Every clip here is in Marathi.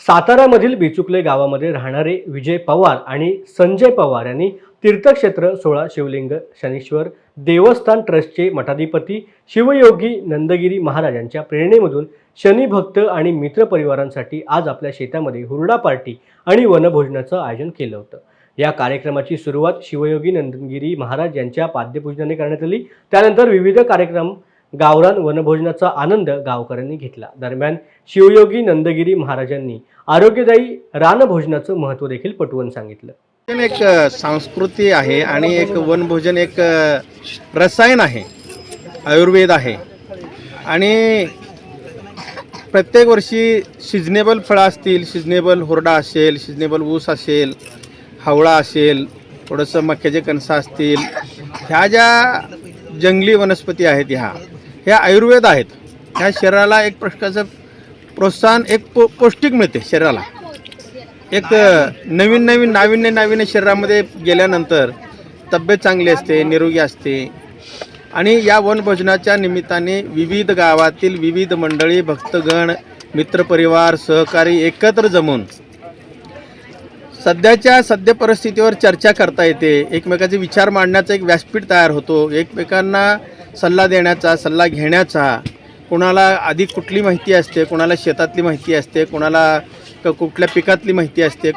साताऱ्यामधील बिचुकले गावामध्ये राहणारे विजय पवार आणि संजय पवार यांनी तीर्थक्षेत्र 16 शिवलिंग शनीश्वर देवस्थान ट्रस्टचे मठाधिपती शिवयोगी नंदगिरी महाराज यांच्या प्रेरणेमधून शनिभक्त आणि मित्रपरिवारांसाठी आज आपल्या शेतामध्ये हुरडा पार्टी आणि वनभोजनाचं आयोजन केलं होतं। या कार्यक्रमाची सुरुवात शिवयोगी नंदगिरी महाराज यांच्या पाद्यपूजनाने करण्यात आली। त्यानंतर विविध कार्यक्रम गावरान वनभोजनाचा आनंद गावकऱ्यांनी घेतला। दरम्यान शिवयोगी नंदगिरी महाराजांनी आरोग्यदायी रानभोजनाचं महत्त्व देखील पटवून सांगितलं। एक संस्कृती आहे आणि एक वनभोजन एक रसायन आहे, आयुर्वेद आहे आणि प्रत्येक वर्षी सिजनेबल फळं असतील, सिजनेबल हुरडा असेल, सिजनेबल ऊस असेल, हावळा असेल, थोडंसं मक्याचे कणसं असतील, ह्या ज्या जंगली वनस्पती आहेत ह्या आयुर्वेद आहेत। ह्या शरीराला एक प्रकारचं प्रोत्साहन, एक पौष्टिक मिळते शरीराला। एक नाविन्य शरीरामध्ये गेल्यानंतर तब्येत चांगली असते, निरोगी असते। आणि या वनभोजनाच्या निमित्ताने विविध गावातील विविध मंडळी, भक्तगण, मित्रपरिवार, सहकारी एकत्र जमून सध्या परिस्थितीवर चर्चा करता येते, एकमेकाचे विचार मांडण्याचा एक व्यासपीठ तयार होतो, एकमेकांना सल्ला देण्याचा, सल्ला घेण्याचा। कोणाला आधी कुठली माहिती असते, कोणाला शेतातली माहिती असते, कोणाला कुठल्या पिकातली माहिती असते,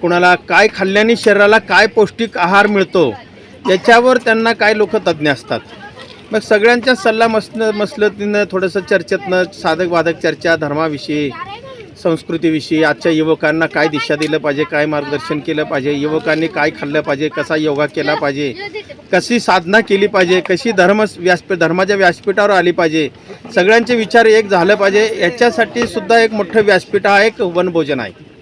कोणाला काय खाल्ल्याने शरीराला काय पौष्टिक आहार मिळतो याच्यावर त्यांना काय लोक तज्ज्ञ असतात। मग सगळ्यांच्या सल्ला मसलतीनं थोडंसं चर्चेतनं साधक बाधक चर्चा, धर्माविषयी, संस्कृतीविषयी, आजच्या युवकांना काय दिशा दिलं पाहिजे, काय मार्गदर्शन केलं पाहिजे, युवकांनी काय खाल्लं पाहिजे, कसा योगा केला पाहिजे, कशी साधना केली पाहिजे, कशी धर्माच्या व्यासपीठावर आली पाहिजे, सगळ्यांचे विचार एक झालं पाहिजे, याच्यासाठी सुद्धा एक मोठं व्यासपीठ हा एक वनभोजन आहे।